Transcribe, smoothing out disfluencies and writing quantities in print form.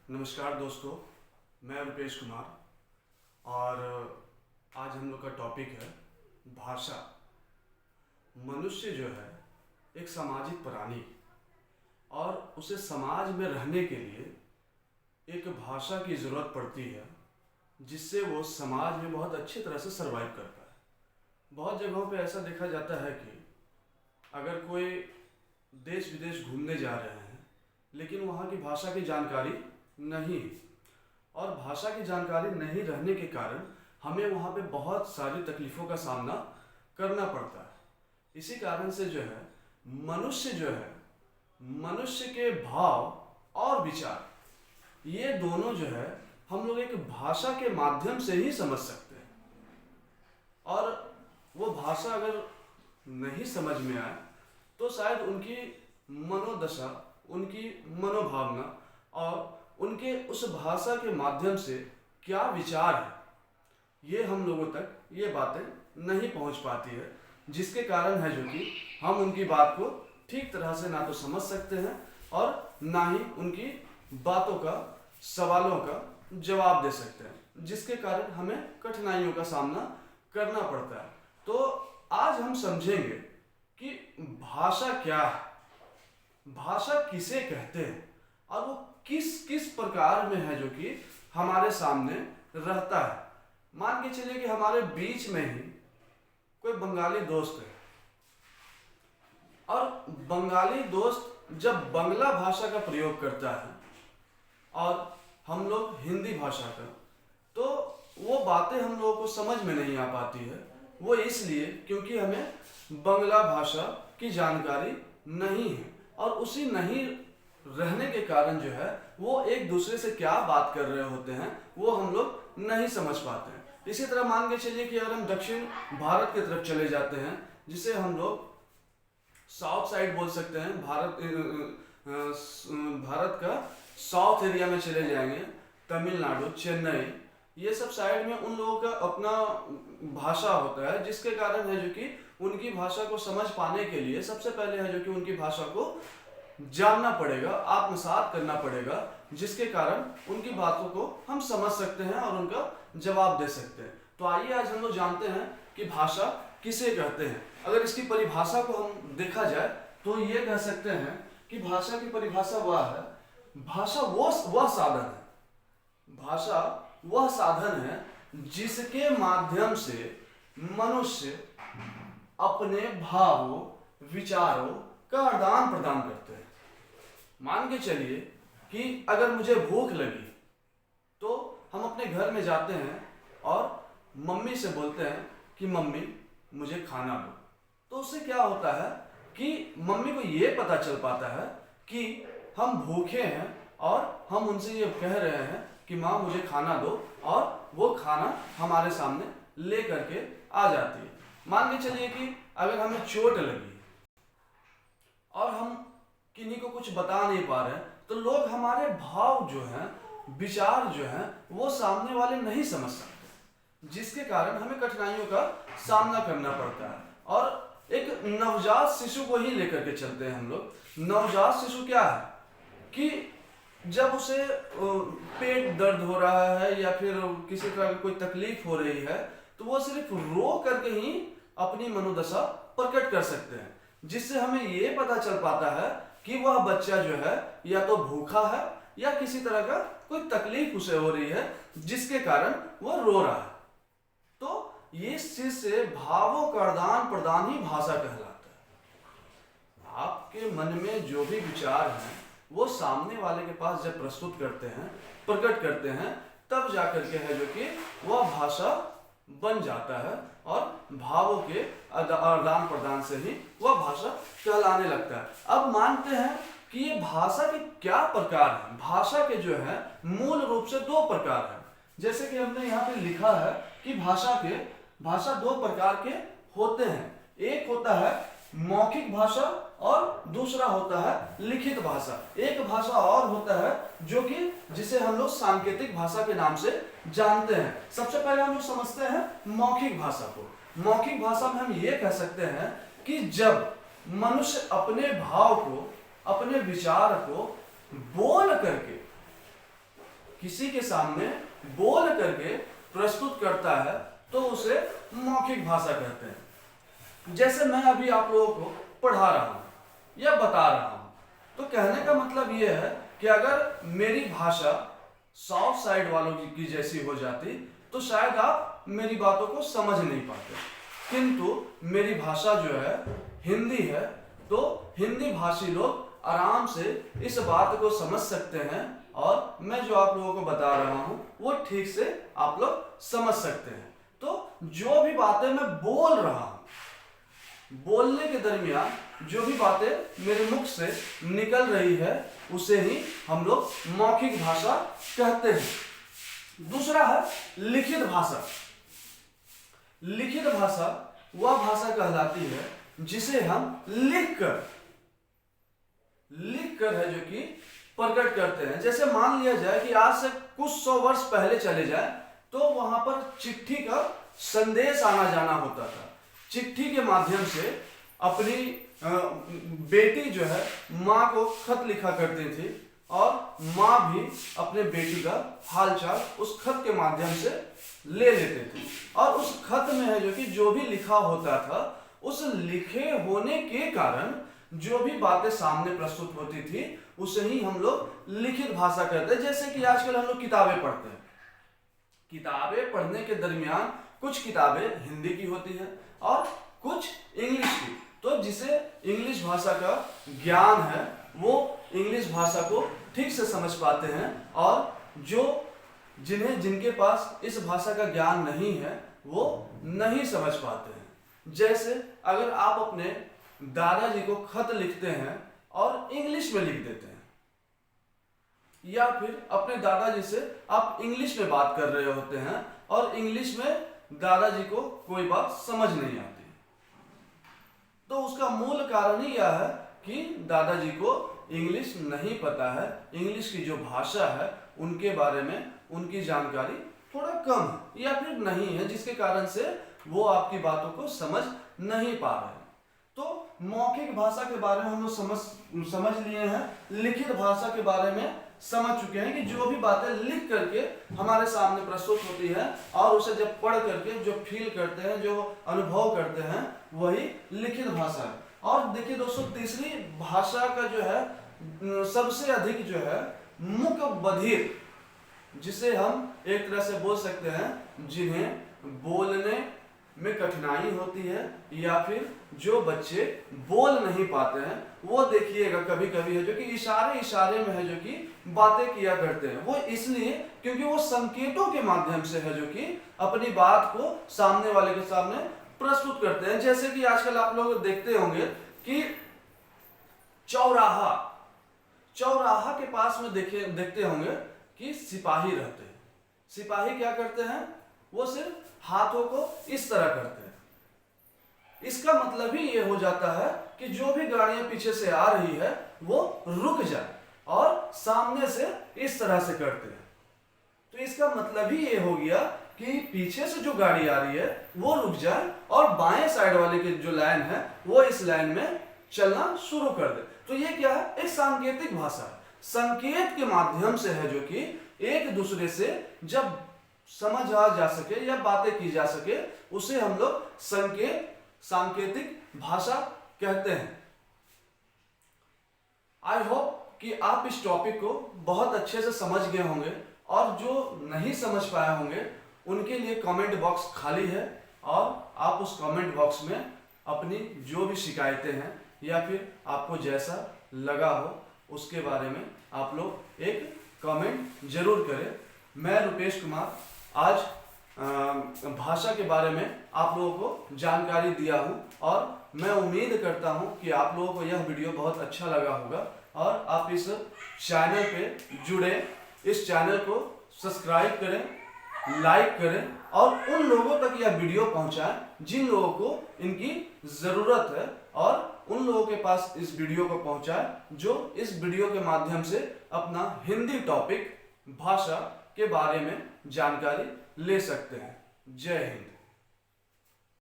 नमस्कार दोस्तों, मैं रुपेश कुमार और आज हम लोग का टॉपिक है भाषा। मनुष्य जो है एक सामाजिक प्राणी और उसे समाज में रहने के लिए एक भाषा की ज़रूरत पड़ती है जिससे वो समाज में बहुत अच्छी तरह से सर्वाइव कर पाए। बहुत जगहों पे ऐसा देखा जाता है कि अगर कोई देश विदेश घूमने जा रहे हैं लेकिन वहाँ की भाषा की जानकारी नहीं है और भाषा की जानकारी नहीं रहने के कारण हमें वहाँ पे बहुत सारी तकलीफ़ों का सामना करना पड़ता है। इसी कारण से जो है मनुष्य के भाव और विचार ये दोनों जो है हम लोग एक भाषा के माध्यम से ही समझ सकते हैं। और वो भाषा अगर नहीं समझ में आए तो शायद उनकी मनोदशा, उनकी मनोभावना और उनके उस भाषा के माध्यम से क्या विचार है ये हम लोगों तक ये बातें नहीं पहुंच पाती है, जिसके कारण है जो कि हम उनकी बात को ठीक तरह से ना तो समझ सकते हैं और ना ही उनकी बातों का, सवालों का जवाब दे सकते हैं, जिसके कारण हमें कठिनाइयों का सामना करना पड़ता है। तो आज हम समझेंगे कि भाषा क्या है, भाषा किसे कहते हैं और वो किस किस प्रकार में है जो कि हमारे सामने रहता है। मान के चलिए कि हमारे बीच में ही कोई बंगाली दोस्त है और बंगाली दोस्त जब बांग्ला भाषा का प्रयोग करता है और हम लोग हिंदी भाषा का, तो वो बातें हम लोगों को समझ में नहीं आ पाती है। वो इसलिए क्योंकि हमें बांग्ला भाषा की जानकारी नहीं है और उसी नहीं रहने के कारण जो है वो एक दूसरे से क्या बात कर रहे होते हैं वो हम लोग नहीं समझ पाते हैं। इसी तरह मान के चलिए कि अगर हम दक्षिण भारत की तरफ चले जाते हैं, जिसे हम लोग साउथ साइड बोल सकते हैं, भारत का साउथ एरिया में चले जाएंगे, तमिलनाडु, चेन्नई, ये सब साइड में उन लोगों का अपना भाषा होता है, जिसके कारण है जो कि उनकी भाषा को समझ पाने के लिए सबसे पहले है जो कि उनकी भाषा को जानना पड़ेगा, आत्मसात करना पड़ेगा, जिसके कारण उनकी बातों को हम समझ सकते हैं और उनका जवाब दे सकते हैं। तो आइए आज हम लोग जानते हैं कि भाषा किसे कहते हैं। अगर इसकी परिभाषा को हम देखा जाए तो ये कह सकते हैं कि भाषा की परिभाषा वह है, भाषा वह साधन है, भाषा वह साधन है जिसके माध्यम से मनुष्य अपने भावों, विचारों का आदान प्रदान करते हैं। मान के चलिए कि अगर मुझे भूख लगी तो हम अपने घर में जाते हैं और मम्मी से बोलते हैं कि मम्मी मुझे खाना दो। तो उससे क्या होता है कि मम्मी को ये पता चल पाता है कि हम भूखे हैं और हम उनसे ये कह रहे हैं कि माँ मुझे खाना दो, और वो खाना हमारे सामने ले करके आ जाती है। मान के चलिए कि अगर हमें चोट लगी और हम किन्हीं को कुछ बता नहीं पा रहे हैं तो लोग हमारे भाव जो हैं, विचार जो हैं वो सामने वाले नहीं समझ सकते, जिसके कारण हमें कठिनाइयों का सामना करना पड़ता है। और एक नवजात शिशु को ही लेकर के चलते हैं हम लोग। नवजात शिशु क्या है कि जब उसे पेट दर्द हो रहा है या फिर किसी तरह की कोई तकलीफ हो रही है तो वो सिर्फ रो करके ही अपनी मनोदशा प्रकट कर सकते हैं, जिससे हमें ये पता चल पाता है कि वह बच्चा जो है या तो भूखा है या किसी तरह का कोई तकलीफ उसे हो रही है जिसके कारण वह रो रहा है। तो ये इस चीज से भावों का आदान प्रदान ही भाषा कहलाता है। आपके मन में जो भी विचार हैं वो सामने वाले के पास जब प्रस्तुत करते हैं, प्रकट करते हैं, तब जाकर के है जो कि वह भाषा बन जाता है और भावों के आदान प्रदान से ही वह भाषा कहलाने लगता है। अब मानते हैं कि ये भाषा के क्या प्रकार हैं। भाषा के जो है मूल रूप से दो प्रकार हैं। जैसे कि हमने यहाँ पे लिखा है कि भाषा दो प्रकार के होते हैं। एक होता है मौखिक भाषा और दूसरा होता है लिखित भाषा। एक भाषा और होता है जो कि जिसे हम लोग सांकेतिक भाषा के नाम से जानते हैं। सबसे पहले हम लोग समझते हैं मौखिक भाषा को। मौखिक भाषा में हम ये कह सकते हैं कि जब मनुष्य अपने भाव को, अपने विचार को बोल करके किसी के सामने बोल करके प्रस्तुत करता है तो उसे मौखिक भाषा कहते हैं। जैसे मैं अभी आप लोगों को पढ़ा रहा हूं या बता रहा हूं, तो कहने का मतलब यह है कि अगर मेरी भाषा साउथ साइड वालों की जैसी हो जाती तो शायद आप मेरी बातों को समझ नहीं पाते, किंतु मेरी भाषा जो है हिंदी है, तो हिंदी भाषी लोग आराम से इस बात को समझ सकते हैं और मैं जो आप लोगों को बता रहा हूं वो ठीक से आप लोग समझ सकते हैं। तो जो भी बातें मैं बोल रहा हूं, बोलने के दरमियान जो भी बातें मेरे मुख से निकल रही है उसे ही हम लोग मौखिक भाषा कहते हैं। दूसरा है लिखित भाषा। लिखित भाषा वह भाषा कहलाती है जिसे हम लिख कर है जो कि प्रकट करते हैं। जैसे मान लिया जाए कि आज से कुछ 100 वर्ष पहले चले जाए तो वहां पर चिट्ठी का संदेश आना जाना होता था। चिट्ठी के माध्यम से अपनी बेटी जो है माँ को खत लिखा करती थी और माँ भी अपने बेटी का हालचाल उस खत के माध्यम से ले लेते थे। और उस खत में है जो कि जो भी लिखा होता था, उस लिखे होने के कारण जो भी बातें सामने प्रस्तुत होती थी उसे ही हम लोग लिखित भाषा कहते हैं। जैसे कि आजकल हम लोग किताबें पढ़ते हैं, किताबें पढ़ने के दरमियान कुछ किताबें हिंदी की होती है और कुछ इंग्लिश की। तो जिसे इंग्लिश भाषा का ज्ञान है वो इंग्लिश भाषा को ठीक से समझ पाते हैं, और जिनके पास इस भाषा का ज्ञान नहीं है वो नहीं समझ पाते हैं। जैसे अगर आप अपने दादाजी को खत लिखते हैं और इंग्लिश में लिख देते हैं, या फिर अपने दादाजी से आप इंग्लिश में बात कर रहे होते हैं और इंग्लिश में दादाजी को कोई बात समझ नहीं आती, तो उसका मूल कारण ही यह है कि दादाजी को इंग्लिश नहीं पता है। इंग्लिश की जो भाषा है उनके बारे में उनकी जानकारी थोड़ा कम है या फिर नहीं है, जिसके कारण से वो आपकी बातों को समझ नहीं पा रहे हैं। तो मौखिक भाषा के बारे में हम लोग समझ लिए हैं, लिखित भाषा के बारे में समझ चुके हैं कि जो भी बातें लिख करके हमारे सामने प्रस्तुत होती है और उसे जब पढ़ करके जो फील करते हैं, जो अनुभव करते हैं, वही लिखित भाषा है। और देखिए दोस्तों, तीसरी भाषा का जो है सबसे अधिक जो है मुख बधिर, जिसे हम एक तरह से बोल सकते हैं जिन्हें बोलने में कठिनाई होती है या फिर जो बच्चे बोल नहीं पाते हैं, वो देखिएगा कभी कभी है जो कि इशारे में है जो कि बातें किया करते हैं। वो इसलिए क्योंकि वो संकेतों के माध्यम से है जो कि अपनी बात को सामने वाले के सामने प्रस्तुत करते हैं। जैसे कि आजकल आप लोग देखते होंगे कि चौराहा के पास में देखते होंगे कि सिपाही रहते हैं। सिपाही क्या करते हैं, वो सिर्फ हाथों को इस तरह करते हैं। इसका मतलब ही ये हो जाता है कि जो भी गाड़ियां पीछे से आ रही है वो रुक जाए, और सामने से इस तरह से करते हैं। तो इसका मतलब ही ये हो गया कि पीछे से जो गाड़ी आ रही है वो रुक जाए और बाएं साइड वाले की जो लाइन है वो इस लाइन में चलना शुरू कर दे। तो ये क्या है, एक सांकेतिक भाषा है। संकेत के माध्यम से है जो कि एक दूसरे से जब समझ आ जा सके या बातें की जा सके, उसे हम लोग सांकेतिक भाषा कहते हैं। आई होप कि आप इस टॉपिक को बहुत अच्छे से समझ गए होंगे, और जो नहीं समझ पाए होंगे उनके लिए कमेंट बॉक्स खाली है, और आप उस कमेंट बॉक्स में अपनी जो भी शिकायतें हैं या फिर आपको जैसा लगा हो उसके बारे में आप लोग एक कमेंट जरूर करें। मैं रुपेश कुमार आज भाषा के बारे में आप लोगों को जानकारी दिया हूं, और मैं उम्मीद करता हूं कि आप लोगों को यह वीडियो बहुत अच्छा लगा होगा और आप इस चैनल पे जुड़े, इस चैनल को सब्सक्राइब करें, लाइक करें और उन लोगों तक यह वीडियो पहुंचाएं जिन लोगों को इनकी ज़रूरत है, और उन लोगों के पास इस वीडियो को पहुंचाएं जो इस वीडियो के माध्यम से अपना हिंदी टॉपिक भाषा के बारे में जानकारी ले सकते हैं। जय हिंद।